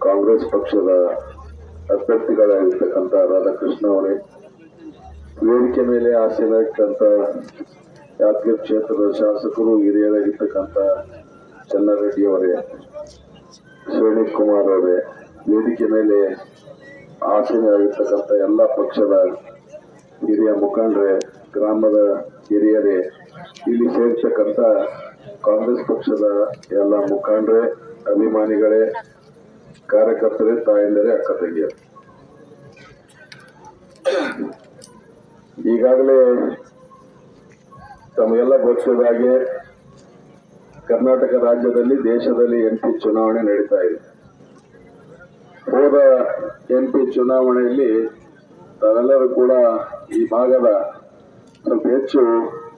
ಕಾಂಗ್ರೆಸ್ ಪಕ್ಷದ ಅಭ್ಯರ್ಥಿಗಳಾಗಿರ್ತಕ್ಕಂಥ ರಾಧಾಕೃಷ್ಣ ಅವರೇ, ವೇದಿಕೆ ಮೇಲೆ ಆಸೀನರಾಗಿರ್ತಕ್ಕಂಥ ಯಾದಗಿರಿ ಕ್ಷೇತ್ರದ ಶಾಸಕರು ಹಿರಿಯರಾಗಿರ್ತಕ್ಕಂಥ ಚನ್ನಾರೆಡ್ಡಿ ಅವರೇ, ಶ್ರೇಣಿ ಕುಮಾರ್ ಅವರೇ, ವೇದಿಕೆ ಮೇಲೆ ಆಸೀನರಾಗಿರ್ತಕ್ಕಂಥ ಎಲ್ಲ ಪಕ್ಷದ ಹಿರಿಯ ಮುಖಂಡರೇ, ಗ್ರಾಮದ ಹಿರಿಯರೇ, ಇಲ್ಲಿ ಸೇರ್ತಕ್ಕಂಥ ಕಾಂಗ್ರೆಸ್ ಪಕ್ಷದ ಎಲ್ಲ ಮುಖಂಡರೇ, ಅಭಿಮಾನಿಗಳೇ, ಕಾರ್ಯಕರ್ತರೇ, ತಾಯಂದಿರೇ, ಅಕ್ಕ ತಂಗಿಯರು, ಈಗಾಗಲೇ ತಮಗೆಲ್ಲ ಗೊತ್ತಿದ ಹಾಗೆ ಕರ್ನಾಟಕ ರಾಜ್ಯದಲ್ಲಿ ದೇಶದಲ್ಲಿ MP ಚುನಾವಣೆ ನಡೀತಾ ಇದೆ. ಹೋದ MP ಚುನಾವಣೆಯಲ್ಲಿ ತಾವೆಲ್ಲರೂ ಕೂಡ ಈ ಭಾಗದ ಸ್ವಲ್ಪ ಹೆಚ್ಚು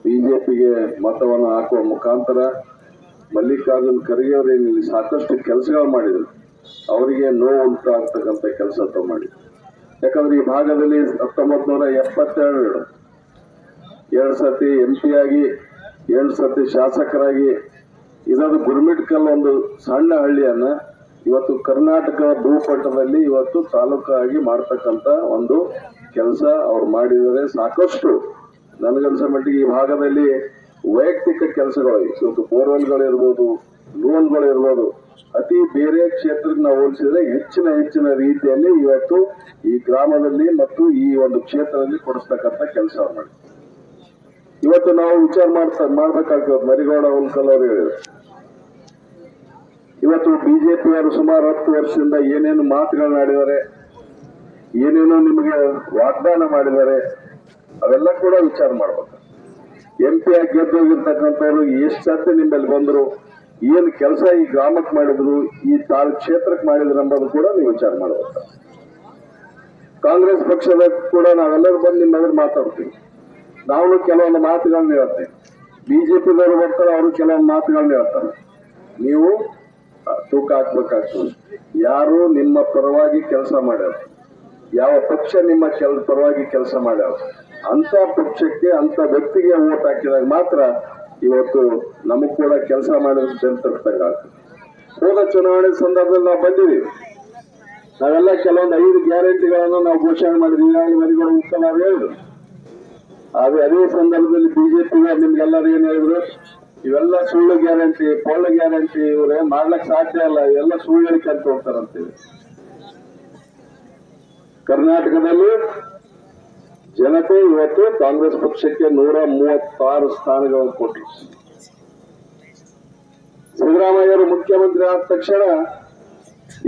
ಬಿಜೆಪಿಗೆ ಮತವನ್ನು ಹಾಕುವ ಮುಖಾಂತರ ಮಲ್ಲಿಕಾರ್ಜುನ್ ಖರ್ಗೆ ಅವರೇನು ಸಾಕಷ್ಟು ಕೆಲಸಗಳು ಮಾಡಿದರು. ಅವರಿಗೆ ನೋವು ಉಂಟಾಗ್ತಕ್ಕಂಥ ಕೆಲಸ ಮಾಡಿದ್ರು. ಯಾಕಂದ್ರೆ ಈ ಭಾಗದಲ್ಲಿ 1972 2 ಸತಿ MP ಆಗಿ 7 ಸತಿ ಶಾಸಕರಾಗಿ ಇರೋದು ಗುರುಮಿಟ್ಕಲ್ ಒಂದು ಸಣ್ಣ ಹಳ್ಳಿಯನ್ನ ಇವತ್ತು ಕರ್ನಾಟಕ ಭೂಪಟದಲ್ಲಿ ಇವತ್ತು ತಾಲೂಕಾಗಿ ಮಾಡ್ತಕ್ಕಂಥ ಒಂದು ಕೆಲಸ ಅವ್ರು ಮಾಡಿದರೆ. ಸಾಕಷ್ಟು ನನಗನ್ಸೋ ಮಟ್ಟಿಗೆ ಈ ಭಾಗದಲ್ಲಿ ವೈಯಕ್ತಿಕ ಕೆಲಸಗಳು ಇವತ್ತು ಬೋರ್ವೆಲ್ಗಳಿರ್ಬೋದು, ಲೋನ್ಗಳಿರ್ಬೋದು, ಅತಿ ಬೇರೆ ಕ್ಷೇತ್ರಕ್ಕೆ ನಾವು ಹೋಲಿಸಿದ್ರೆ ಹೆಚ್ಚಿನ ರೀತಿಯಲ್ಲಿ ಇವತ್ತು ಈ ಗ್ರಾಮದಲ್ಲಿ ಮತ್ತು ಈ ಒಂದು ಕ್ಷೇತ್ರದಲ್ಲಿ ಕೊಡಿಸ್ತಕ್ಕಂಥ ಕೆಲಸ ಮಾಡಿ ಇವತ್ತು ನಾವು ವಿಚಾರ ಮಾಡ್ಬೇಕಾಗ್ತದೆ. ಮರಿಗೌಡ ಹುಲ್ಕಲ್ ಅವರು ಹೇಳಿದ್ರು, ಇವತ್ತು ಬಿಜೆಪಿಯವರು ಸುಮಾರು 10 ವರ್ಷದಿಂದ ಏನೇನು ಮಾತುಗಳನ್ನಾಡಿದ್ದಾರೆ, ಏನೇನೋ ನಿಮಗೆ ವಾಗ್ದಾನ ಮಾಡಿದ್ದಾರೆ, ಅವೆಲ್ಲ ಕೂಡ ವಿಚಾರ ಮಾಡ್ಬೇಕು. MP ಆಗಿ ಗೆದ್ದೋಗಿರ್ತಕ್ಕಂಥವ್ರು ಎಷ್ಟು ಸತಿ ನಿಮ್ಮಲ್ಲಿ ಬಂದರು, ಏನು ಕೆಲಸ ಈ ಗ್ರಾಮಕ್ಕೆ ಮಾಡಿದ್ರು, ಈ ಕ್ಷೇತ್ರಕ್ಕೆ ಮಾಡಿದ್ರು ಎಂಬುದು ಕೂಡ ನೀವು ವಿಚಾರ ಮಾಡ್ಬೇಕು. ಕಾಂಗ್ರೆಸ್ ಪಕ್ಷದ ಕೂಡ ನಾವೆಲ್ಲರೂ ಬಂದು ನಿಮ್ಮ ಎದುರು ಮಾತಾಡ್ತೀವಿ. ನಾವು ಕೆಲವೊಂದು ಮಾತುಗಳನ್ನ ಹೇಳ್ತೇವೆ. ಬಿಜೆಪಿದವರು ಬರ್ತಾರೆ, ಅವರು ಕೆಲವೊಂದು ಮಾತುಗಳನ್ನ ಹೇಳ್ತಾರೆ. ನೀವು ತೂಕ ಹಾಕ್ಬೇಕಾಗ್ತದೆ. ಯಾರು ನಿಮ್ಮ ಪರವಾಗಿ ಕೆಲಸ ಮಾಡ್ಯಾರ, ಯಾವ ಪಕ್ಷ ನಿಮ್ಮ ಪರವಾಗಿ ಕೆಲಸ ಮಾಡ್ಯಾರ, ಅಂತ ಪಕ್ಷಕ್ಕೆ ಅಂತ ವ್ಯಕ್ತಿಗೆ ಓಟ್ ಹಾಕಿದಾಗ ಮಾತ್ರ ಇವತ್ತು ನಮಗ್ ಕೂಡ ಕೆಲಸ ಮಾಡಿದಂಗಾಗ್ತದೆ. ಹೋದ ಚುನಾವಣೆ ಸಂದರ್ಭದಲ್ಲಿ ನಾವು ಬಂದಿದ್ದೀವಿ. ನಾವೆಲ್ಲ ಕೆಲವೊಂದು 5 ಗ್ಯಾರಂಟಿಗಳನ್ನು ನಾವು ಘೋಷಣೆ ಮಾಡಿದ್ವಿ. ಮರಿಗಳು ಉತ್ತರ ಹೇಳಿದ್ರು. ಅದೇ ಸಂದರ್ಭದಲ್ಲಿ ಬಿಜೆಪಿಗೆ ನಿಮ್ಗೆಲ್ಲರೂ ಏನ್ ಹೇಳಿದ್ರು, ಇವೆಲ್ಲ ಸುಳ್ಳು ಗ್ಯಾರಂಟಿ, ಪೊಳ್ಳು ಗ್ಯಾರಂಟಿ, ಇವ್ರೆ ಮಾಡ್ಲಕ್ ಸಾಧ್ಯ ಇಲ್ಲ, ಇವೆಲ್ಲ ಸುಳ್ಳು ಹೇಳಿಕೆ ಅಂತ ಹೋಗ್ತಾರಂತೀವಿ. ಕರ್ನಾಟಕದಲ್ಲಿ ಜನತೆ ಇವತ್ತು ಕಾಂಗ್ರೆಸ್ ಪಕ್ಷಕ್ಕೆ 136 ಸ್ಥಾನಗಳನ್ನು ಕೊಟ್ಟರು. ಸಿದ್ದರಾಮಯ್ಯವರು ಮುಖ್ಯಮಂತ್ರಿ ಆದ ತಕ್ಷಣ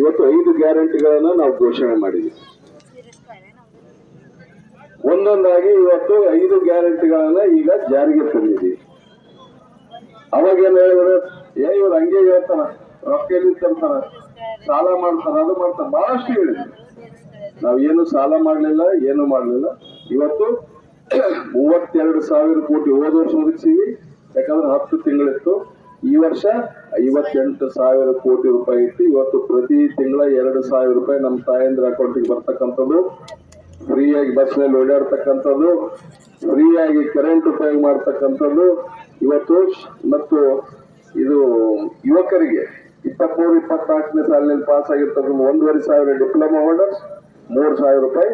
ಇವತ್ತು 5 ಗ್ಯಾರಂಟಿಗಳನ್ನ ನಾವು ಘೋಷಣೆ ಮಾಡಿದ್ವಿ. ಒಂದೊಂದಾಗಿ ಇವತ್ತು 5 ಗ್ಯಾರಂಟಿಗಳನ್ನ ಈಗ ಜಾರಿಗೆ ತಂದಿದ್ದೀವಿ. ಅವಾಗ ಏನ್ ಹೇಳಿದ್ರು, ಇವ್ರು ಹಂಗೆ ಹೇಳ್ತಾರ, ರೊಕ್ಕ ಎಲ್ಲಿ ತರ್ತಾರ, ಸಾಲ ಮಾಡ್ತಾರ, ಅದು ಮಾಡ್ತಾರ, ಬಹಳಷ್ಟು ಹೇಳಿದ್ರು. ನಾವೇನು ಸಾಲ ಮಾಡ್ಲಿಲ್ಲ, ಏನು ಮಾಡ್ಲಿಲ್ಲ. ಇವತ್ತು 32,000 ಕೋಟಿ ಹೋದ ವರ್ಷ ಒದಗಿಸಿವಿ. ಯಾಕಂದ್ರೆ 10 ತಿಂಗಳಿತ್ತು. ಈ ವರ್ಷ 58,000 ಕೋಟಿ ರೂಪಾಯಿ ಇತ್ತು. ಇವತ್ತು ಪ್ರತಿ ತಿಂಗಳ 2,000 ರೂಪಾಯಿ ನಮ್ಮ ತಾಯಂದ್ರ ಅಕೌಂಟಿಗೆ ಬರ್ತಕ್ಕಂಥದ್ದು, ಫ್ರೀಯಾಗಿ ಬಸ್ನಲ್ಲಿ ಓಡಾಡ್ತಕ್ಕಂಥದ್ದು, ಫ್ರೀಯಾಗಿ ಕರೆಂಟ್ ಉಪಯೋಗ ಮಾಡ್ತಕ್ಕಂಥದ್ದು ಇವತ್ತು. ಮತ್ತು ಇದು ಯುವಕರಿಗೆ 23-24ನೇ ಸಾಲಿನಲ್ಲಿ ಪಾಸ್ ಆಗಿರ್ತಕ್ಕಂಥ 1,500 ಡಿಪ್ಲೊಮಾ ಹೋಲ್ಡರ್ಸ್ 3,000 ರೂಪಾಯಿ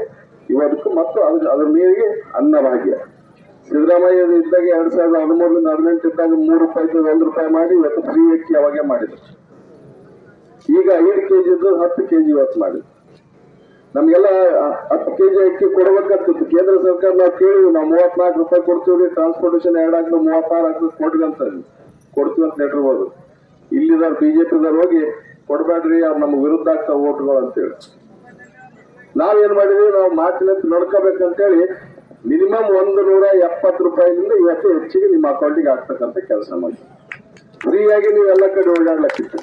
ಇವತ್ತು. ಮತ್ತು ಅದ್ರ ಮೇರೆಗೆ ಅನ್ನಭಾಗ್ಯ ಸಿದ್ದರಾಮಯ್ಯ ಇದ್ದಾಗ 2013 18 ಇದ್ದಾಗ 3 ರೂಪಾಯಿ 1 ರೂಪಾಯಿ ಮಾಡಿ ಇವತ್ತು ಫ್ರೀ ಅಕ್ಕಿ ಅವಾಗೆ ಮಾಡಿದ್ರು. ಈಗ 5 ಕೆಜಿ ಇದ್ದು 10 ಕೆಜಿ ಇವತ್ತು ಮಾಡಿದ್ರು. ನಮ್ಗೆಲ್ಲ 10 ಕೆಜಿ ಅಕ್ಕಿ ಕೊಡ್ಬೇಕಾಗ್ತಿತ್ತು. ಕೇಂದ್ರ ಸರ್ಕಾರ ನಾವು ಕೇಳಿದ್ವಿ, ನಾವು 34 ರೂಪಾಯಿ ಕೊಡ್ತೀವ್ರಿ, ಟ್ರಾನ್ಸ್ಪೋರ್ಟೇಷನ್ 2 ಆಗ್ತದೆ, 36 ಆಗ್ತದೆ, ಕೊಡ್ಗಂತ ಕೊಡ್ತೀವಿ ಅಂತ ಹೇಳಿರ್ಬೋದು. ಇಲ್ಲಿದ್ದಾರೆ ಬಿಜೆಪಿದವ್ರು ಹೋಗಿ ಕೊಡ್ಬೇಡ್ರಿ, ಅವ್ರು ನಮ್ಗೆ ವಿರುದ್ಧ ಆಗ್ತಾವ ಓಟ್ಗಳು ಅಂತೇಳಿ. ನಾವೇನ್ ಮಾಡಿದ್ವಿ, ನಾವು ಮಾತಿನಂತ ನಡ್ಕೋಬೇಕಂತೇಳಿ ಮಿನಿಮಮ್ 170 ರೂಪಾಯಿನಿಂದ ಇವತ್ತು ಹೆಚ್ಚಿಗೆ ನಿಮ್ಮ ಅಕೌಂಟಿಗೆ ಹಾಕ್ತಕ್ಕಂಥ ಕೆಲಸ ಮಾಡಿ ಫ್ರೀಯಾಗಿ ನೀವೆಲ್ಲ ಕಡೆ ಓಡಾಡ್ಲಕ್ಕಿತ್ತು.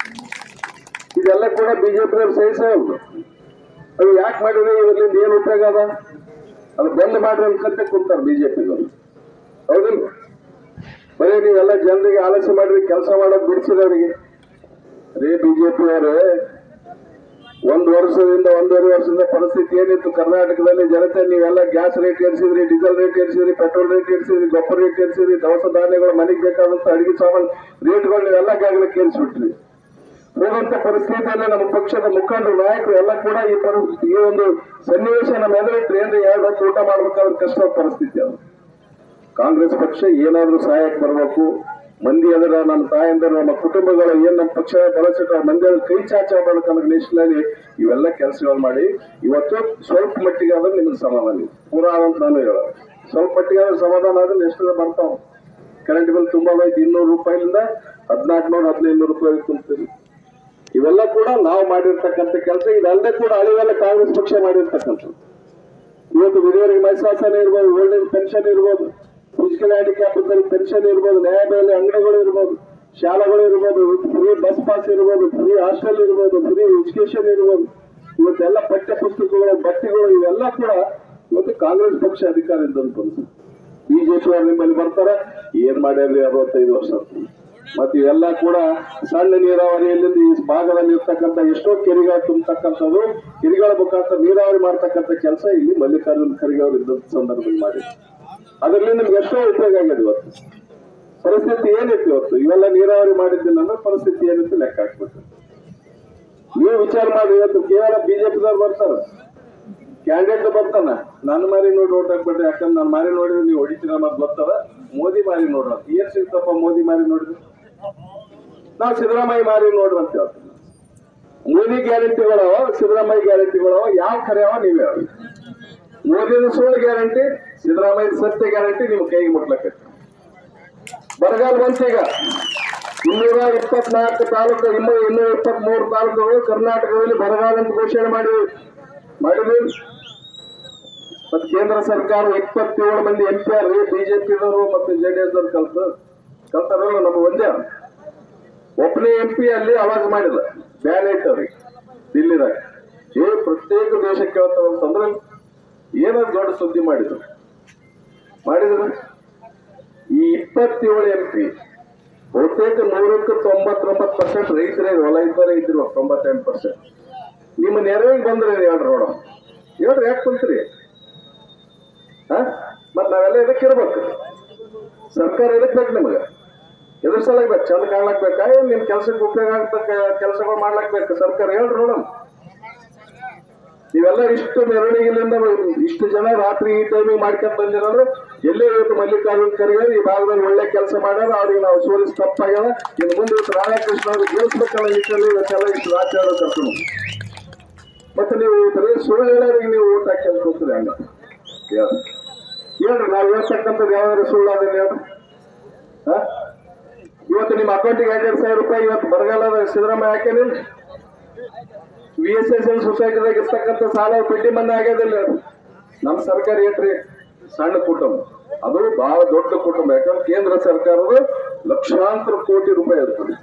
ಇದೆಲ್ಲ ಕೂಡ ಬಿಜೆಪಿಯವ್ರು ಸಹಿಸೋದು. ಅದು ಯಾಕೆ ಮಾಡಿದ್ರೆ ಇವರಿಂದ ಏನು ಉಪಯೋಗ ಅದ? ಅದು ಬಂದ್ ಮಾಡ್ರಿ ಅನ್ಕಂತ ಕುಂತಾರೆ ಬಿಜೆಪಿದವರು. ಹೌದಿಲ್ಲ? ಬರೀ ನೀವೆಲ್ಲ ಜನರಿಗೆ ಆಲಸ್ಯ ಮಾಡ್ರಿ, ಕೆಲಸ ಮಾಡೋದು ಬಿಡಿಸಿದವರಿಗೆ. ರೇ ಬಿಜೆಪಿಯವರೇ, 1 ವರ್ಷದಿಂದ 1.5 ವರ್ಷದಿಂದ ಪರಿಸ್ಥಿತಿ ಏನಿತ್ತು ಕರ್ನಾಟಕದಲ್ಲಿ? ಜನತೆ ನೀವೆಲ್ಲ ಗ್ಯಾಸ್ ರೇಟ್ ಏರಿಸಿದ್ರಿ, ಡೀಸೆಲ್ ರೇಟ್ ಏರಿಸಿದ್ರಿ, ಪೆಟ್ರೋಲ್ ರೇಟ್ ಏರಿಸಿದ್ರಿ, ಗೊಬ್ಬರ ರೇಟ್ ಏರಿಸಿದ್ರಿ, ದವಸ ಧಾನ್ಯಗಳು, ಮನೆಗೆ ಬೇಕಾದಂತ ಅಡಿಗೆ ಸಾಮಾನು ರೇಟ್ಗಳು ನೀವೆಲ್ಲ ಗಾಗಲಕ್ಕೆ ಏರಿಸ್ಬಿಟ್ರಿ. ಹೋಗುವಂತ ಪರಿಸ್ಥಿತಿಯಲ್ಲಿ ನಮ್ಮ ಪಕ್ಷದ ಮುಖಂಡರು ನಾಯಕರು ಎಲ್ಲ ಕೂಡ ಈ ಒಂದು ಸನ್ನಿವೇಶ ನಮ್ಮ ಎದುರಿಟ್ರೆ ಏನ್ರಿ 2 ಹೊತ್ತು ಊಟ ಮಾಡ್ಬೇಕಾದ್ರೆ ಕಷ್ಟ ಪರಿಸ್ಥಿತಿ ಅದು. ಕಾಂಗ್ರೆಸ್ ಪಕ್ಷ ಏನಾದ್ರೂ ಸಹಾಯಕ್ಕೆ ಬರಬೇಕು. ಮಂದಿ ಅದರ ನಮ್ಮ ತಾಯಂದ್ರ ನಮ್ಮ ಕುಟುಂಬಗಳು ಏನ್ ನಮ್ಮ ಪಕ್ಷ ಬಳಸಿಟ ಮಂದಿ ಕೈ ಚಾಚ ಮಾಡ್ಬೇಕಂದ್ರೆ ನೇಷನಲ್ಲಿ ಇವೆಲ್ಲ ಕೆಲಸಗಳು ಮಾಡಿ ಇವತ್ತು ಸ್ವಲ್ಪ ಮಟ್ಟಿಗೆ ಆದ್ರೆ ನಿಮ್ಗೆ ಸಮಾಧಾನ ಪೂರಾ ಅಂತ ನಾನು ಹೇಳೋದು. ಸ್ವಲ್ಪ ಮಟ್ಟಿಗೆ ಆದ್ರೆ ಸಮಾಧಾನ ಆದ್ರೆ ಎಷ್ಟು ಬರ್ತಾವ. ಕರೆಂಟ್ ಬಿಲ್ ತುಂಬಾ ಹೋಯ್ತು 200 ರೂಪಾಯಿಲಿಂದ 1400 1500 ರೂಪಾಯಿ ತುಂಬ್ತೀವಿ. ಇವೆಲ್ಲ ಕೂಡ ನಾವು ಮಾಡಿರ್ತಕ್ಕಂಥ ಕೆಲಸ. ಇದಲ್ಲದೆ ಕೂಡ ಹಳಿವೆಲ್ಲ ಕಾಂಗ್ರೆಸ್ ಪಕ್ಷ ಮಾಡಿರ್ತಕ್ಕಂಥದ್ದು. ಇವತ್ತು ವಿಧವರಿಗೆ ಮೈಸಾಸನ ಇರ್ಬೋದು, ಓಲ್ಡ್ ಏಜ್ ಪೆನ್ಷನ್ ಇರ್ಬೋದು, ಫಿಸಿಕಲ್ ಹ್ಯಾಂಡಿಕ್ಯಾಪ್ ಪೆನ್ಷನ್ ಇರ್ಬೋದು, ನ್ಯಾಯಬೆಲೆ ಅಂಗಡಿಗಳು ಇರ್ಬೋದು, ಶಾಲೆಗಳು ಇರ್ಬೋದು, ಫ್ರೀ ಬಸ್ ಪಾಸ್ ಇರ್ಬೋದು, ಫ್ರೀ ಹಾಸ್ಟೆಲ್ ಇರ್ಬೋದು, ಫ್ರೀ ಎಜುಕೇಶನ್ ಇರ್ಬೋದು, ಇವತ್ತೆಲ್ಲ ಪಠ್ಯ ಪುಸ್ತಕಗಳು, ಬಟ್ಟೆಗಳು ಇವೆಲ್ಲ ಕೂಡ ಇವತ್ತು ಕಾಂಗ್ರೆಸ್ ಪಕ್ಷ ಅಧಿಕಾರ ಇದ್ದಂತ ಬಿಜೆಪಿ ಅವರು ನಿಮ್ಮಲ್ಲಿ ಬರ್ತಾರೆ. ಏನ್ ಮಾಡ್ಯಾರ್ರಿ 65 ವರ್ಷ. ಮತ್ತೆ ಇವೆಲ್ಲ ಕೂಡ ಸಣ್ಣ ನೀರಾವರಿಯಲ್ಲಿ ಈ ಭಾಗದಲ್ಲಿ ಇರ್ತಕ್ಕಂಥ ಎಷ್ಟೋ ಕೆರೆಗಳು ತುಂಬತಕ್ಕಂಥದ್ದು, ಕೆರೆಗಳ ಮುಖಾಂತರ ನೀರಾವರಿ ಮಾಡ್ತಕ್ಕಂಥ ಕೆಲಸ ಇಲ್ಲಿ ಮಲ್ಲಿಕಾರ್ಜುನ ಖರ್ಗೆ ಅವರು ಇದ್ದಂತ ಸಂದರ್ಭದಲ್ಲಿ ಮಾಡಿ ಅದರಲ್ಲಿ ನಿಮ್ಗೆ ಎಷ್ಟೋ ಉಪಯೋಗ ಆಗಿದೆ. ಇವತ್ತು ಪರಿಸ್ಥಿತಿ ಏನಿತ್ತು, ಇವತ್ತು ಇವೆಲ್ಲ ನೀರಾವರಿ ಮಾಡಿದ್ದಿಲ್ಲ ಅನ್ನೋ ಪರಿಸ್ಥಿತಿ ಏನಿತ್ತು ಲೆಕ್ಕ ಹಾಕ್ಬೇಕು. ನೀವು ವಿಚಾರ ಮಾಡಿ. ಇವತ್ತು ಕೇವಲ ಬಿಜೆಪಿದವ್ರು ಬರ್ತಾರೆ, ಕ್ಯಾಂಡಿಡೇಟ್ ಬರ್ತಾನ, ನನ್ನ ಮಾರಿ ನೋಡಿ ಓಟ್ ಹಾಕ್ಬಿಟ್ರೆ, ಯಾಕಂದ್ರೆ ನಾನು ಮಾರಿ ನೋಡಿದ್ರೆ ನೀವು ಹೊಡಿತೀರ ಮತ್ತೆ ಬರ್ತದ. ಮೋದಿ ಮಾರಿ ನೋಡ್ರ ಏನ್ ಸಿಗ್ತಪ್ಪ, ಮೋದಿ ಮಾರಿ ನೋಡಿದ್ರೆ ನಾವು ಸಿದ್ದರಾಮಯ್ಯ ಮಾರಿ ನೋಡ್ರಿ ಅಂತ ಹೇಳ್ತೀವಿ. ಮೋದಿ ಗ್ಯಾರಂಟಿಗಳವ, ಸಿದ್ದರಾಮಯ್ಯ ಗ್ಯಾರಂಟಿಗಳವ, ಯಾವ ಕರೆಯವ ನೀವೇ ಹೇಳಿ. ಮೋದಿನ ಸುಳ್ಳು ಗ್ಯಾರಂಟಿ, ಸಿದ್ದರಾಮಯ್ಯ ಸತ್ಯ ಗ್ಯಾರಂಟಿ ನಿಮ್ ಕೈಗೆ ಮುಟ್ಲಕ್ಕ. ಬರಗಾಲ ಬಂತೀಗ 224 ತಾಲೂಕು, 223 ತಾಲೂಕುಗಳು ಕರ್ನಾಟಕದಲ್ಲಿ ಬರಗಾಲ ಅಂತ ಘೋಷಣೆ ಮಾಡಿದ್ವಿ. ಮತ್ತೆ ಕೇಂದ್ರ ಸರ್ಕಾರ 27 ಮಂದಿ MP ಬಿಜೆಪಿದವರು ಮತ್ತೆ JDS ದವರು ಕಲ್ತಾರಲ್ಲ. ನಮ್ಮ ಒಂದೇ ಒಬ್ಬನೇ MP ಅಲ್ಲಿ ಅವಾಜ್ ಮಾಡಿಲ್ಲ, ಬ್ಯಾನ್ ಐತವ್ರಿಗೆ ದಿಲ್ಲಿದಾಗ. ಪ್ರತ್ಯೇಕ ದೇಶ ಕೇಳ್ತಾವಂತಂದ್ರೆ ಏನಾದ್ರು ದೊಡ್ಡ ಸುದ್ದಿ ಮಾಡಿದ್ರು. ಈ 27 MP ಬಹುತೇಕ 199% ರೈತರೇ ಹೊಲ ಇದ್ದಾರೆ ಇದ್ರು. 98% ನಿಮ್ಮ ನೆರವಿಗೆ ಬಂದ್ರೆ ಹೇಳ್ರಿ ನೋಡ, ಹೇಳ್ರಿ ಯಾಕೆ ಕುಂತ್ರಿ? ಮತ್ ನಾವೆಲ್ಲ ಇದಕ್ಕೆ ಇರ್ಬೇಕು. ಸರ್ಕಾರ ಇದಕ್ಕೆ ಬೇಕು ನಿಮಗೆ, ಎದುರು ಸಲಕ್ ಬೇಕು, ಚಂದ ಕಾಣ್ಲಕ್ ಬೇಕಾ, ನಿಮ್ ಕೆಲ್ಸಕ್ಕೆ ಉಪಯೋಗ ಆಗ್ತಕ್ಕ ಕೆಲಸಗಳು ಮಾಡ್ಲಕ್ ಬೇಕು. ಸರ್ಕಾರ ಹೇಳ್ರಿ ನೋಡಮ್. ನೀವೆಲ್ಲ ಇಷ್ಟು ಮೆರವಣಿಗೆಯಿಂದ ಇಷ್ಟು ಜನ ರಾತ್ರಿ ಈ ಟೈಮಿಂಗ್ ಮಾಡ್ಕೊಂಡ್ ಬಂದಿರೋದು ಎಲ್ಲೇ ಇವತ್ತು ಮಲ್ಲಿಕಾರ್ಜುನ ಖರ್ಗೆ ಈ ಭಾಗದಲ್ಲಿ ಒಳ್ಳೆ ಕೆಲಸ ಮಾಡ್ಯಾರ. ಅವ್ರಿಗೆ ನಾವು ಸೋಲಿಸಿ ತಪ್ಪಾಗ್ಯದ. ಇನ್ನು ಮುಂದೆ ಇವತ್ತು ರಾಧಾಕೃಷ್ಣ ಅವ್ರಿಗೆ ಗೆಲ್ಲಿಸ್ಬೇಕಲ್ಲ ನಿಟ್ಟಿನಲ್ಲಿ ಇವತ್ತೆಲ್ಲ ಇಷ್ಟು ರಾಜ್ಯ ಕರ್ಕೊಂಡು. ಮತ್ತೆ ನೀವು ಬರೀ ಸುಳ್ಳು ಹೇಳೋರಿಗೆ ನೀವು ಊಟ ಹಾಕಿ ಅನ್ಕೋತೀರಿ. ಹಂಗ ಹೇಳ್ರಿ, ನಾವು ಹೇಳ್ತಕ್ಕಂಥದ್ದು ಯಾವ್ದಾದ್ರು ಸುಳ್ಳು ಅದನ್ನ ಹೇಳ್ರಿ. ಇವತ್ತು ನಿಮ್ಮ ಅಕೌಂಟಿಗೆ 2,000 ರೂಪಾಯಿ ಇವತ್ತು ಬರಗಾಲದ ಸಿದ್ದರಾಮಯ್ಯ ಹಾಕೇನಿಲ್ಲ. VSSN ಸೊಸೈಟಿದಾಗ ಇರ್ತಕ್ಕಂಥ ಸಾಲ ಬಡ್ಡಿ ಮನ್ನಾ ಆಗ್ಯದಿಲ್ಲ. ನಮ್ಮ ಸರ್ಕಾರ ಏನ್ರಿ ಸಣ್ಣ ಕುಟುಂಬ, ಅದು ಬಹಳ ದೊಡ್ಡ ಕುಟುಂಬ. ಯಾಕಂದ್ರೆ ಕೇಂದ್ರ ಸರ್ಕಾರದ ಲಕ್ಷಾಂತರ ಕೋಟಿ ರೂಪಾಯಿ ಇರ್ತದೆ,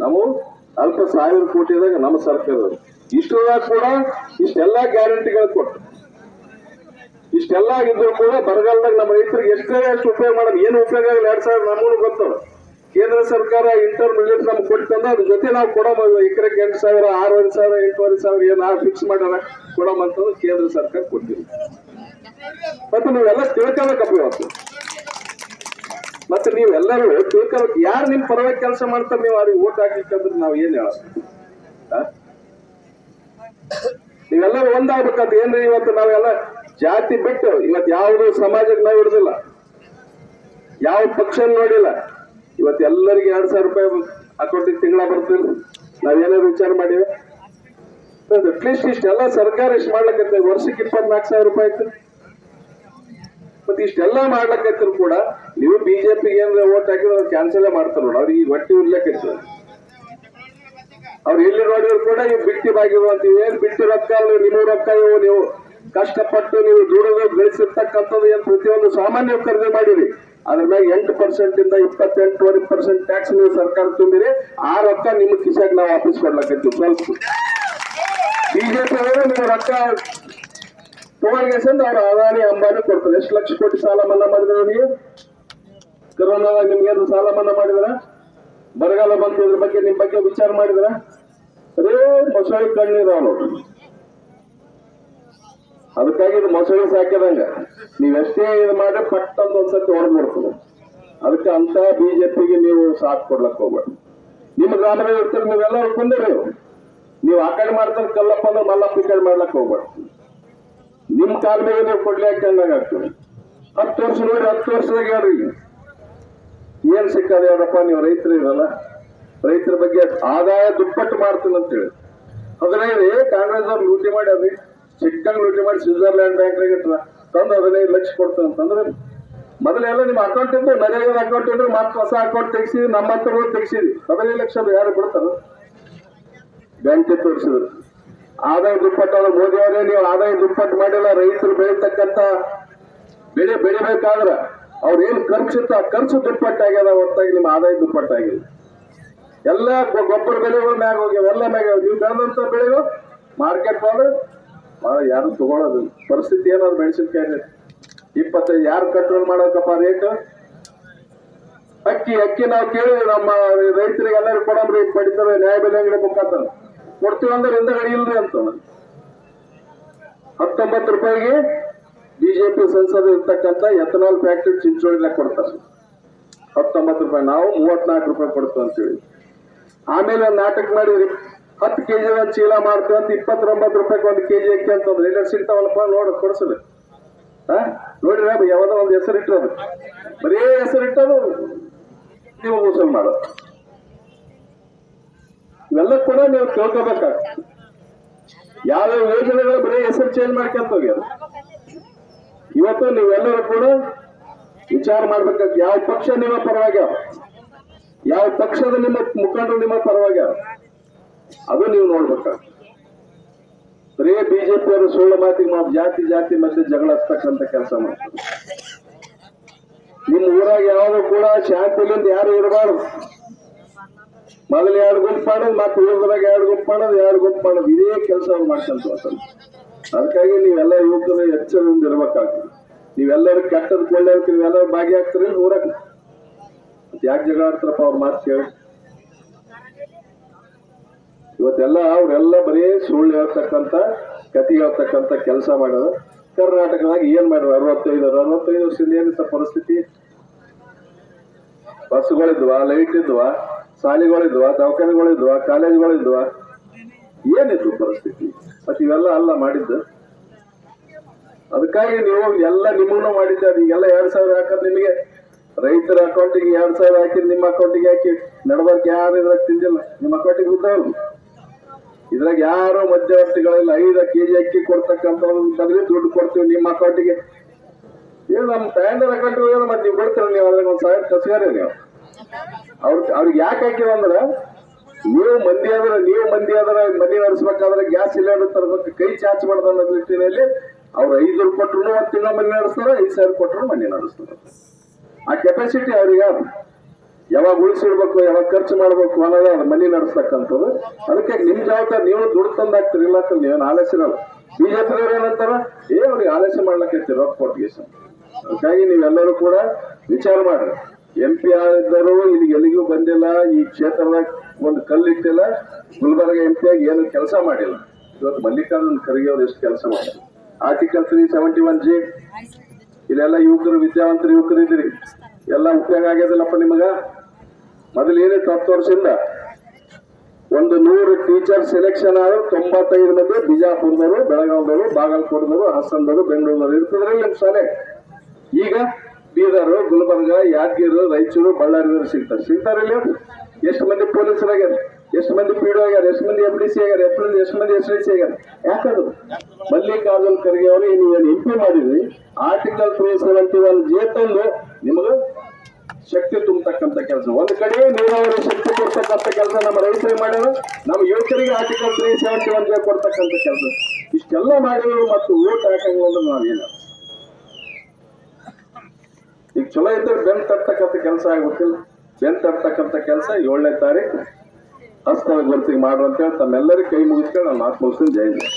ನಾವು ಅಲ್ಪ 1000 ಕೋಟಿದಾಗ ನಮ್ಮ ಸರ್ಕಾರದವರು. ಇಷ್ಟೆಲ್ಲ ಕೂಡ ಇಷ್ಟೆಲ್ಲಾ ಗ್ಯಾರಂಟಿಗಳು ಕೊಟ್ಟು ಇಷ್ಟೆಲ್ಲ ಆಗಿದ್ರು ಕೂಡ ಬರಗಾಲದಾಗ ನಮ್ಮ ರೈತರಿಗೆ ಎಷ್ಟು ಉಪಯೋಗ ಮಾಡೋದು, ಏನು ಉಪಯೋಗ ಆಗಲ್ಲ. 2000 ನಮಗೂ ಗೊತ್ತದ. ಕೇಂದ್ರ ಸರ್ಕಾರ ಇಂಟರ್ಮೀಡಿಯೇಟ್ ನಮ್ಗೆ ಕೊಡ್ತಂದ್ರೆ ಅದ್ರ ಜೊತೆ ನಾವು ಕೊಡೋ ಎಕರೆಗೆ 8,000 6,500 8,500 ಏನು ಫಿಕ್ಸ್ ಮಾಡ್ಯಾರ ಕೊಡೋಮಂತಂದ್ರೆ ಕೇಂದ್ರ ಸರ್ಕಾರ ಕೊಡ್ತೀವಿ. ಮತ್ತೆ ನೀವೆಲ್ಲ ತಿಳ್ಕೊಬೇಕಪ್ಪ ಇವತ್ತು. ಮತ್ತೆ ನೀವೆಲ್ಲರೂ ತಿಳ್ಕೊಬೇಕು, ಯಾರು ನಿಮ್ ಪರವಾಗಿ ಕೆಲಸ ಮಾಡ್ತಾರೆ ನೀವು ಅವ್ರಿಗೆ ಓಟ್ ಹಾಕ್ಲಿಕ್ಕಂದ್ರೆ ನಾವು ಏನ್ ಹೇಳ. ನೀವೆಲ್ಲರೂ ಒಂದಾಗ್ಬೇಕಂತ. ಏನ್ರಿ ಇವತ್ತು ನಾವೆಲ್ಲ ಜಾತಿ ಬಿಟ್ಟು ಇವತ್ತು ಯಾವುದು ಸಮಾಜಕ್ಕೆ ನಾವು ಹಿಡಿದಿಲ್ಲ, ಯಾವ ಪಕ್ಷ ನೋಡಿಲ್ಲ. ಇವತ್ತು ಎಲ್ಲರಿಗೆ 2,000 ರೂಪಾಯಿ ಅಕೌಂಟಿಗೆ ತಿಂಗಳ ಬರ್ತಿಲ್ಲ. ನಾವೇನಾದ್ರು ವಿಚಾರ ಮಾಡಿವೆ? ಅಟ್ಲೀಸ್ಟ್ ಇಷ್ಟೆಲ್ಲ ಸರ್ಕಾರ ಇಷ್ಟು ಮಾಡ್ಲಕ್ಕೈತೆ, ವರ್ಷಕ್ಕೆ 24,000 ರೂಪಾಯಿ ಐತೆ. ಮತ್ತೆ ಇಷ್ಟೆಲ್ಲ ಮಾಡ್ಲಕ್ಕೈತಿರು ಕೂಡ ನೀವು ಬಿಜೆಪಿಗೆ ಏನಾರ ಓಟ್ ಹಾಕಿದ್ರೆ ಅವ್ರು ಕ್ಯಾನ್ಸಲ್ ಮಾಡ್ತಾರ ನೋಡಿ. ಅವ್ರಿಗೆ ಹೊಟ್ಟೆ ಉರ್ಲಕ್ಕೈತೆ. ಅವ್ರು ಎಲ್ಲಿ ನೋಡಿದ್ರು ಕೂಡ ಇವು ಬಿಟ್ಟಿ ಬಾಗಿರುವಂತ ಏನ್ ಬಿಟ್ಟಿ ರೊಕ್ಕ ನಿಮ್ಮ ರೊಕ್ಕ ಇವು ನೀವು ಕಷ್ಟಪಟ್ಟು ನೀವು ದುಡಿದು ಬೆಳೆಸಿರ್ತಕ್ಕಂಥದ್ದು ಏನ್ ಪ್ರತಿಯೊಂದು ಸಾಮಾನ್ಯ ಖರೀದಿ ಮಾಡಿರಿ. ಅದ್ರ ಮ್ಯಾಗ 8% ಇಂದ 28% ಟ್ಯಾಕ್ಸ್ ನೀವು ಸರ್ಕಾರ ತುಂಬಿರಿ. ಆ ರೊಕ್ಕ ನಿಮ್ಮ ಕಿಸಾಗ ನಾವು ವಾಪಸ್ ಕೊಡ್ಲಕ್ಕೈತಿ. ಸ್ವಲ್ಪ ಬಿಜೆಪಿ ಅವರು ನೀವು ರೊಕ್ಕ ತಗೊಂಡ್ಗೆಸಂದು ಅವ್ರು ಅದಾನಿ ಅಂಬಾನಿ ಕೊಡ್ತಾರೆ. ಎಷ್ಟು ಲಕ್ಷ ಕೋಟಿ ಸಾಲ ಮನ್ನಾ ಮಾಡಿದ್ರ ನೀವು? ಕೊರೋನಾದಾಗ ನಿಮ್ಗೇನು ಸಾಲ ಮನ್ನಾ ಮಾಡಿದ್ರ? ಬರಗಾಲ ಬಂತು ಇದ್ರ ಬಗ್ಗೆ ನಿಮ್ ಬಗ್ಗೆ ವಿಚಾರ ಮಾಡಿದ್ರ? ಅದೇ ಮೊಸಳಿ ಕಣ್ಣೀರ ನೋಡ್ರಿ. ಅದಕ್ಕಾಗಿ ಇದು ಮೊಸಳಿ ಸಾಕಿದಂಗ ನೀವೆಷ್ಟೇ ಇದು ಮಾಡಿ ಪಟ್ಟಂತ ಒಂದ್ಸತಿ ಹೊಡೆದ್ ಬಿಡ್ತದೆ. ಅದಕ್ಕೆ ಅಂತ ಬಿಜೆಪಿಗೆ ನೀವು ಸಾಥ್ ಕೊಡ್ಲಕ್ ಹೋಗ್ಬೇಡಿ. ನಿಮ್ಮ ಗ್ರಾಮದಲ್ಲಿ ಇರ್ತಾರೆ, ನೀವೆಲ್ಲರೂ ಕೊಂದಿರಿ. ನೀವು ಆ ಕಡೆ ಮಾಡ್ತಾರೆ ಕಲ್ಲಪ್ಪ ಅಂದ್ರೆ ಮಲ್ಲಪ್ಪ ಈ ಕಡೆ ಮಾಡ್ಲಕ್ ಹೋಗ್ಬೇಡ. ನಿಮ್ ಕಾಲ ಮೇಲೆ ನೀವು ಕೊಡ್ಲಿ ಹಾಕೊಂಡಾಗ ಆಗ್ತದೆ. 10 ವರ್ಷ ನೋಡಿ, 10 ವರ್ಷದಾಗ ಹೇಳ್ರಿ ಏನ್ ಸಿಕ್ಕದ ಹೇಳಪ್ಪ, ನೀವು ರೈತರು ಇರಲ್ಲ, ರೈತರ ಬಗ್ಗೆ ಆದಾಯ ದುಪ್ಪಟ್ಟು ಮಾಡ್ತೀನಿ ಅಂತೇಳಿ 15 ಕಾಂಗ್ರೆಸ್ ಅವ್ರು ಲೂಟಿ ಮಾಡ್ಯಾರ್ರಿ, ಚಿಕ್ಕಂಗ್ ಲೂಟಿ ಮಾಡಿ ಸ್ವಿಟ್ಜರ್ಲ್ಯಾಂಡ್ ಬ್ಯಾಂಕ್ನಾಗ ತಂದು 15 ಲಕ್ಷ ಕೊಡ್ತಾನೆ ಅಂತಂದ್ರೆ ಮೊದಲೆಲ್ಲ ನಿಮ್ಮ ಅಕೌಂಟ್ ಇದ್ದು ನರೇಗಾ ಅಕೌಂಟ್ ಇದ್ರೆ ಮತ್ತೆ ಹೊಸ ಅಕೌಂಟ್ ತೆಗಿಸಿದ್ರಿ, ನಮ್ಮ ಹತ್ರ ತೆಗಿಸಿದ್ರಿ. 15 ಲಕ್ಷ ಯಾರು ಬಿಡ್ತಾರ? ಬ್ಯಾಂಕ್ ತೋರಿಸಿದ್ರು. ಆದಾಯ ದುಪ್ಪಟ್ಟು ಅಂದ್ರೆ ಮೋದಿ ಅವರೇ ನೀವು ಆದಾಯ ದುಪ್ಪಟ್ಟು ಮಾಡಿಲ್ಲ. ರೈತರು ಬೆಳೀತಕ್ಕಂತ ಬೆಳೆ ಬೆಳಿಬೇಕಾದ್ರ ಅವ್ರ ಏನ್ ಖರ್ಚಿತ್ತು ಆ ಖರ್ಚು ದುಪ್ಪಟ್ಟಾಗ್ಯದ, ಹೊರತಾಗಿ ನಿಮ್ಮ ಆದಾಯ ದುಪ್ಪಟ್ಟಾಗಿಲ್ಲ. ಎಲ್ಲ ಗೊಬ್ಬರ ಬೆಳೆಗಳು ಮ್ಯಾಗ ಹೋಗ್ಯಾವ, ಎಲ್ಲ ಮ್ಯಾಗ. ನೀವು ಬೆಳೆದಂತ ಬೆಳೆಗಳು ಮಾರ್ಕೆಟ್ ಹೋದ್ರೆ ಯಾರು ತಗೊಳ್ಳೋದಿಲ್ಲ. ಪರಿಸ್ಥಿತಿ ಏನಾದ್ರು ಮೆಣಸಿನ್ಕಾಯಿ 25 ಯಾರು ಕಂಟ್ರೋಲ್ ಮಾಡೋಕಪ್ಪ ರೇಟ್? ಅಕ್ಕಿ ನಾವು ಕೇಳಿದ್ವಿ ನಮ್ಮ ರೈತರಿಗೆ ಎಲ್ಲರೂ ಕೊಡಂಬ್ರಿ, ಪಡಿತಾರೆ ನ್ಯಾಯ ಬೆಲೆ ಅಂಗಡಿ ಮುಖಾಂತರ ಕೊಡ್ತೀವಿ ಅಂದ್ರೆ ಹಿಂದಗಡೆ ಇಲ್ರಿ ಅಂತ 19 ರೂಪಾಯಿಗೆ ಬಿಜೆಪಿ ಸಂಸದ ಇರ್ತಕ್ಕಂಥ ಎಥನಾಲ್ ಫ್ಯಾಕ್ಟ್ರಿ ಚಿಂಚೋಳಿನ ಕೊಡ್ತಾರೆ 19 ರೂಪಾಯಿ. ನಾವು 34 ರೂಪಾಯಿ ಕೊಡ್ತೀವಿ ಅಂತೇಳಿ ಆಮೇಲೆ ಒಂದು ನಾಟಕ ಮಾಡಿದ್ರಿ. 10 ಕೆಜಿ ಒಂದು ಚೀಲ ಮಾಡ್ತೀವಿ ಅಂತ 29 ರೂಪಾಯಿಗೆ 1 ಕೆಜಿ ಅಕ್ಕಿ ಅಂತಂದ್ರೆ ಎಲ್ಲ ಸಿಗ್ತಾವಲ್ಲಪ್ಪ ನೋಡ ಕೊಡ್ಸಲಿ. ನೋಡ್ರಿ ಯಾವ್ದೋ ಒಂದು ಹೆಸರಿಟ್ಟದು, ಬರೀ ಹೆಸರಿಟ್ಟದು ನೀವು ವಸೂಲ್ ಮಾಡೋದು. ಇವೆಲ್ಲ ಕೂಡ ನೀವು ತಿಳ್ಕೋಬೇಕಾಗ್ತದೆ. ಯಾವ ಯೋಜನೆಗಳು ಬರೀ ಹೆಸರು ಚೇಂಜ್ ಮಾಡ್ಕೊಂತ ಹೋಗ್ಯಾರ. ಇವತ್ತು ನೀವೆಲ್ಲರೂ ಕೂಡ ವಿಚಾರ ಮಾಡ್ಬೇಕಾಗ್ತದೆ. ಯಾವ ಪಕ್ಷ ನಿಮ್ಮ ಪರವಾಗ್ಯಾವ, ಯಾವ ಪಕ್ಷದ ನಿಮ್ಮ ಮುಖಂಡರು ನಿಮ್ಮ ಪರವಾಗ್ಯಾವ, ಅದು ನೀವು ನೋಡ್ಬೇಕಾಗ್ತದೆ. ಬರೀ ಬಿಜೆಪಿಯವರು ಸುಳ್ಳು ಮಾತಿಗೆ ಜಾತಿ ಮಧ್ಯೆ ಜಗಳ ಹಚ್ಚತಕ್ಕಂತ ಕೆಲಸ ಮಾಡ್ತಾರೆ. ನಿಮ್ಮ ಊರಾಗ ಯಾವಾಗ ಕೂಡ ಶಾಂತಿಲಿಂದ ಯಾರು ಇರಬಾರ್ದು. ಮೊದಲು 2 ಗುಂಪು ಮಾಡೋದು, ಮತ್ತೆ ಊರದಾಗ 2 ಗುಂಪು ಮಾಡೋದು, 2 ಗುಂಪು ಮಾಡೋದು, ಇದೇ ಕೆಲಸ ಮಾಡ್ಕೊಂತ ಹೋಗ್ತಾರೆ. ಅದಕ್ಕಾಗಿ ನೀವೆಲ್ಲ ಯುವಕರು ಎಚ್ಚರದಿಂದ ಇರ್ಬೇಕಾಗ್ತದೆ. ನೀವೆಲ್ಲರೂ ಕೆಟ್ಟದ ಕೊಳ್ಳಕ್ಕೆ ನೀವೆಲ್ಲರೂ ಭಾಗಿಯಾಗ್ತೀರಿ ಊರಾಗ. ಮತ್ತೆ ಯಾಕೆ ಜಗಳ ಆಡ್ತಾರಪ್ಪ ಅವ್ರ ಮಾತು ಕೇಳಿ? ಇವತ್ತೆಲ್ಲ ಅವ್ರೆಲ್ಲ ಬರೀ ಸುಳ್ಳು ಹೇಳ್ತಕ್ಕಂಥ ಕತಿ ಹೇಳ್ತಕ್ಕಂಥ ಕೆಲಸ ಮಾಡೋದು. ಕರ್ನಾಟಕದಾಗ ಏನ್ ಮಾಡ್ಯಾರ? 65 ವರ್ಷದಿಂದ ಏನಿತ್ತ ಪರಿಸ್ಥಿತಿ? ಬಸ್ಗಳಿದ್ವಾ, ಲೈಟ್ ಇದ್ವಾ, ಶಾಲೆಗಳಿದ್ವಾ, ದವಾಖಾನೆಗಳಿದ್ವಾ, ಕಾಲೇಜ್ಗಳಿದ್ವಾ, ಏನಿತ್ತು ಪರಿಸ್ಥಿತಿ? ಮತ್ತೆ ಇವೆಲ್ಲ ಅಲ್ಲ ಮಾಡಿದ್ದು. ಅದಕ್ಕಾಗಿ ನೀವು ಎಲ್ಲ ನಿಮ್ಮನ್ನು ಮಾಡಿದ್ದೆ. ಈಗೆಲ್ಲ 2000 ಹಾಕೋದು ನಿಮಗೆ ರೈತರ ಅಕೌಂಟಿಗೆ 2000 ಹಾಕಿದ್ ನಿಮ್ಮ ಅಕೌಂಟಿಗೆ ಹಾಕಿ ನಡ್ಬರ್ಕ್ ಯಾರು ಇದ್ರಾಗ ತಿಂದಿಲ್ಲ. ನಿಮ್ಮ ಅಕೌಂಟಿಗೆ ಬಿದ್ದವ್ರು. ಇದ್ರಾಗ ಯಾರು ಮಧ್ಯವರ್ತಿಗಳಿಲ್ಲ. 5 ಕೆಜಿ ಅಕ್ಕಿ ಕೊಡ್ತಕ್ಕಂಥ ದುಡ್ಡು ಕೊಡ್ತೀವಿ ನಿಮ್ಮ ಅಕೌಂಟಿಗೆ. ಏನು ನಮ್ಮ ತಾಯಂದ್ರ ಅಕೌಂಟ್ ಹೋಗ್ಯಾರ, ಮತ್ತೆ ನೀವು ಕೊಡ್ತೀರ. ನೀವು ಅದ್ರಾಗ 1000 ಕಸ್ಗಾರ ನೀವು ಅವ್ರಿಗೆ ಯಾಕೆ ಹಾಕಿರಂದ್ರ ನೀವು ಮಂದಿ ಆದ್ರ ಮನೆ ನಡೆಸ್ಬೇಕಾದ್ರೆ ಗ್ಯಾಸ್ ಸಿಲಿಂಡರ್ ತರಬೇಕು, ಕೈ ಚಾಚ್ ಮಾಡ್ದ ಅನ್ನೋ ದೃಷ್ಟಿನಲ್ಲಿ ಅವ್ರು 5 ಕೊಟ್ಟರು 1 ತಿಂಗಳ ಮನೆ ನಡೆಸ್ತಾರ, 5000 ಕೊಟ್ಟರು ಮನೆ ನಡೆಸ್ತಾರ. ಆ ಕೆಪಾಸಿಟಿ ಅವ್ರಿಗೆ ಯಾವಾಗ ಉಳಿಸಿಡ್ಬೇಕು, ಯಾವಾಗ ಖರ್ಚು ಮಾಡ್ಬೇಕು ಅನ್ನೋದು ಅವ್ರ ಮನೆ ನಡೆಸ್ತಕ್ಕಂಥದ್ದು. ಅದಕ್ಕೆ ನಿಮ್ ಜವಾಬ್ದಾರಿ. ನೀವು ದುಡ್ಡು ತಂದಾಕ್ತಿರಿ, ಇಲ್ಲ ಅಂತ ನೀವೇನು ಆಲಸ್ಯ ಇರಲ್ಲ. ಬಿಜೆಪಿ ಏನಂತಾರ, ಅವ್ರಿಗೆ ಆಲಸ್ಯ ಮಾಡ್ಲಕ್ಕೆ ರೊಕ್ಕ ಕೊಟ್ಟಿಗೆ. ಅದಕ್ಕಾಗಿ ನೀವೆಲ್ಲರೂ ಕೂಡ ವಿಚಾರ ಮಾಡ್ರಿ. MP ಆಗಿದ್ದರು ಇಲ್ಲಿಗೆ ಎಲ್ಲಿಗೂ ಬಂದಿಲ್ಲ, ಈ ಕ್ಷೇತ್ರದಾಗ ಒಂದು ಕಲ್ಲಿಟ್ಟಿಲ್ಲ. ಗುಲ್ಬರ್ಗ MP ಆಗಿ ಏನು ಕೆಲಸ ಮಾಡಿಲ್ಲ. ಇವತ್ತು ಮಲ್ಲಿಕಾರ್ಜುನ್ ಖರ್ಗೆ ಅವ್ರು ಎಷ್ಟು ಕೆಲಸ ಮಾಡಿದ್ರು. ಆರ್ಟಿಕಲ್ 371J ಇಲ್ಲೆಲ್ಲ ಯುವಕರು, ವಿದ್ಯಾವಂತರು ಯುವಕರು ಇದ್ರಿ, ಎಲ್ಲ ಉಪಯೋಗ ಆಗ್ಯದಿಲ್ಲಪ್ಪ ನಿಮಗ. ಮೊದಲು ಏನಿತ್ತು 10 ವರ್ಷದಿಂದ ಒಂದು 100 ಟೀಚರ್ ಸೆಲೆಕ್ಷನ್ ಆದ್ರೆ 95 ಮಂದಿ ಬಿಜಾಪುರದವರು, ಬೆಳಗಾವಿದವರು, ಬಾಗಲಕೋಟದವರು, ಹಾಸನದವರು, ಬೆಂಗಳೂರದವರು ಇರ್ತದ್ರಲ್ಲಿ ನಿಮ್ ಶಾಲೆ. ಈಗ ಬೀದರ್, ಗುಲ್ಬರ್ಗ, ಯಾದಗಿರಿ, ರಾಯಚೂರು, ಬಳ್ಳಾರಿದವರು ಸಿಗ್ತಾರಿಲ್ಲ. ಎಷ್ಟು ಮಂದಿ ಪೊಲೀಸರಾಗ್ಯಾರ, ಎಷ್ಟು ಮಂದಿ PDO ಆಗ್ಯಾರ, ಎಷ್ಟು ಮಂದಿ FDC ಆಗ್ಯಾರ, ಎಷ್ಟು ಮಂದಿ SDC ಆಗ್ಯಾರ? ಯಾಕದು? ಮಲ್ಲಿಕಾರ್ಜುನ್ ಖರ್ಗೆ ಅವರು ನೀವೇನು MP ಮಾಡಿದ್ರಿ, ಆರ್ಟಿಕಲ್ 371J ತಂದು ನಿಮಗ ಶಕ್ತಿ ತುಂಬತಕ್ಕಂಥ ಕೆಲಸ. ಒಂದ್ ಕಡೆ ನೀರಾವರಿ ಶಕ್ತಿ ಕೊಡ್ತಕ್ಕಂಥ ಕೆಲಸ ನಮ್ಮ ರೈತರಿಗೆ ಮಾಡ್ಯಾರ, ನಮ್ಮ ಯುವಕರಿಗೆ ಆರ್ಟಿಕಲ್ 371J ಕೊಡ್ತಕ್ಕಂಥ ಕೆಲಸ. ಇಷ್ಟೆಲ್ಲ ಮಾಡಿದ್ರು ಮತ್ತು ಓಟ್ ಹಾಕಂಗಿಲ್ಲ ಅಂದ್ರೆ ನಾವೇನ? ಈಗ ಚಲೋ ಇದ್ರೆ ಬೆನ್ ತರ್ತಕ್ಕಂಥ ಕೆಲಸ ಆಗ್ಬೇಕಿಲ್ಲ. ಬೆನ್ ತರ್ತಕ್ಕಂಥ ಕೆಲಸ 7ನೇ ತಾರೀಕು ಹಸ್ತದ ಗುರುತಿಗೆ ಮಾಡ್ರು ಅಂತ ಹೇಳಿ ತಮ್ಮೆಲ್ಲರಿಗೂ ಕೈ ಮುಗಿಸ್ಕೊಂಡು ನಾನು ಮಾತು ಮುಗಿಸ್ತೀನಿ. ಜೈ ಜೈ.